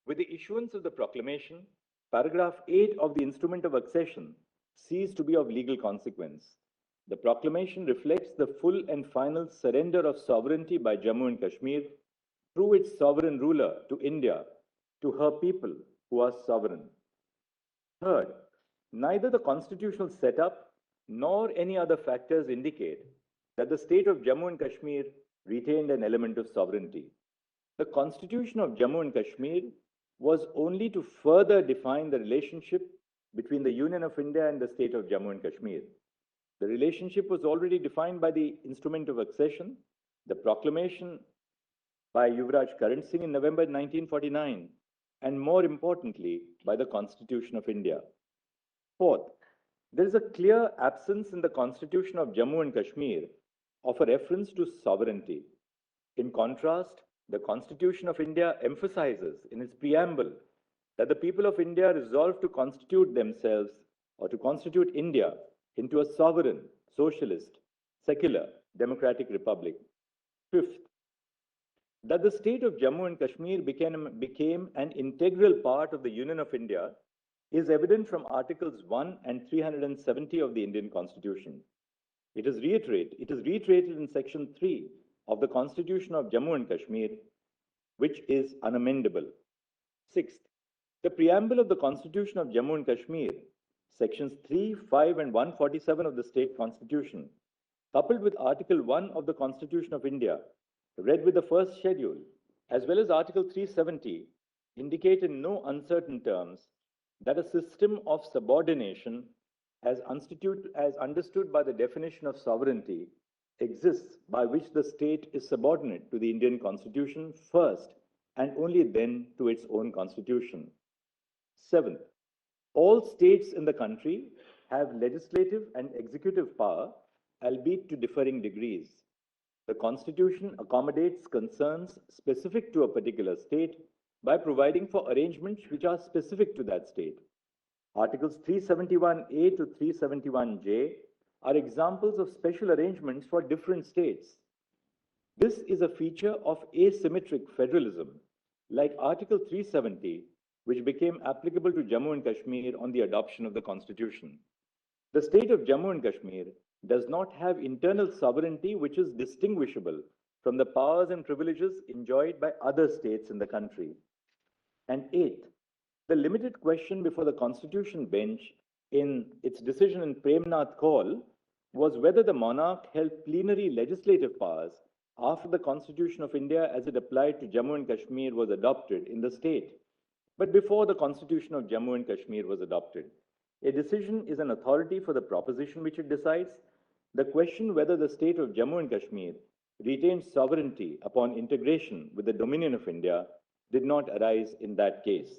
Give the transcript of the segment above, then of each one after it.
With the issuance of the proclamation, paragraph 8 of the instrument of accession ceased to be of legal consequence. The proclamation reflects the full and final surrender of sovereignty by Jammu and Kashmir through its sovereign ruler to India, to her people who are sovereign. Third, neither the constitutional setup nor any other factors indicate that the state of Jammu and Kashmir retained an element of sovereignty. The constitution of Jammu and Kashmir was only to further define the relationship between the Union of India and the state of Jammu and Kashmir. The relationship was already defined by the instrument of accession, the proclamation by Yuvraj Karan Singh in November 1949, and more importantly, by the Constitution of India. Fourth, there is a clear absence in the Constitution of Jammu and Kashmir of a reference to sovereignty. In contrast, the Constitution of India emphasizes in its preamble that the people of India resolve to constitute themselves or to constitute India into a sovereign, socialist, secular, democratic republic. Fifth, that the state of Jammu and Kashmir became an integral part of the Union of India is evident from Articles 1 and 370 of the Indian Constitution. It is reiterated in Section 3 of the Constitution of Jammu and Kashmir, which is unamendable. Sixth, the preamble of the Constitution of Jammu and Kashmir, Sections 3, 5, and 147 of the State Constitution, coupled with Article 1 of the Constitution of India, read with the first schedule, as well as Article 370, indicate in no uncertain terms that a system of subordination, as understood by the definition of sovereignty, exists by which the state is subordinate to the Indian Constitution first and only then to its own Constitution. Seventh, all states in the country have legislative and executive power, albeit to differing degrees. The Constitution accommodates concerns specific to a particular state by providing for arrangements which are specific to that state. Articles 371A to 371J are examples of special arrangements for different states. This is a feature of asymmetric federalism, like Article 370, which became applicable to Jammu and Kashmir on the adoption of the Constitution. The state of Jammu and Kashmir does not have internal sovereignty which is distinguishable from the powers and privileges enjoyed by other states in the country. And eighth, the limited question before the Constitution bench in its decision in Premnath Kaul was whether the monarch held plenary legislative powers after the Constitution of India as it applied to Jammu and Kashmir was adopted in the state, but before the Constitution of Jammu and Kashmir was adopted. A decision is an authority for the proposition which it decides. The question whether the state of Jammu and Kashmir retained sovereignty upon integration with the Dominion of India did not arise in that case.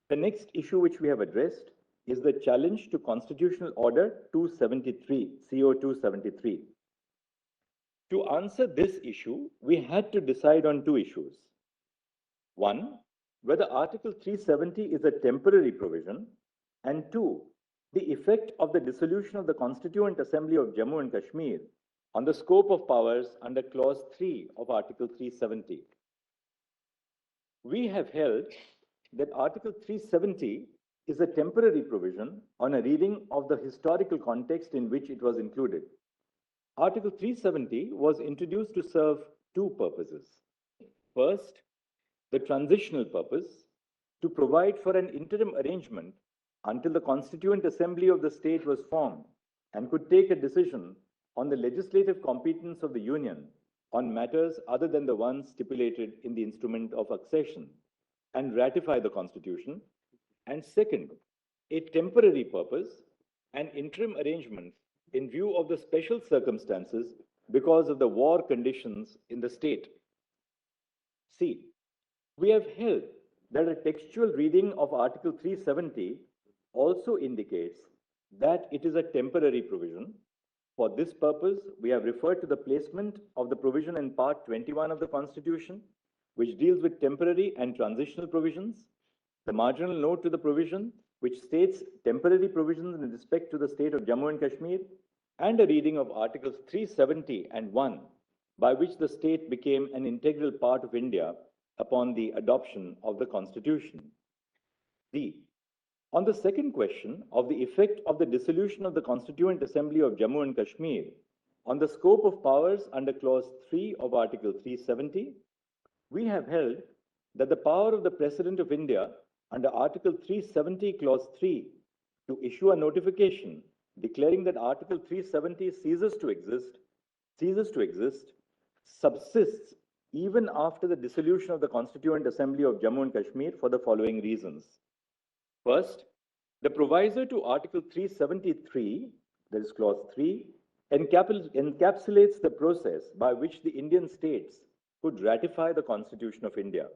The next issue which we have addressed is the challenge to Constitutional Order 273, CO 273. To answer this issue, we had to decide on two issues. One, whether Article 370 is a temporary provision, and two, the effect of the dissolution of the Constituent Assembly of Jammu and Kashmir on the scope of powers under Clause 3 of Article 370. We have held that Article 370 is a temporary provision on a reading of the historical context in which it was included. Article 370 was introduced to serve two purposes. First, the transitional purpose to provide for an interim arrangement until the Constituent Assembly of the state was formed and could take a decision on the legislative competence of the Union on matters other than the ones stipulated in the instrument of accession and ratify the Constitution. And second, a temporary purpose, an interim arrangement in view of the special circumstances because of the war conditions in the state. See, we have held that a textual reading of Article 370 also indicates that it is a temporary provision. For this purpose, we have referred to the placement of the provision in Part 21 of the Constitution, which deals with temporary and transitional provisions, the marginal note to the provision, which states temporary provisions in respect to the state of Jammu and Kashmir, and a reading of Articles 370 and 1, by which the state became an integral part of India upon the adoption of the Constitution. D. On the second question of the effect of the dissolution of the Constituent Assembly of Jammu and Kashmir on the scope of powers under Clause 3 of Article 370, we have held that the power of the President of India under Article 370, Clause 3, to issue a notification declaring that Article 370 ceases to exist, subsists even after the dissolution of the Constituent Assembly of Jammu and Kashmir for the following reasons. First, the proviso to Article 373, that is Clause 3, encapsulates the process by which the Indian states could ratify the Constitution of India.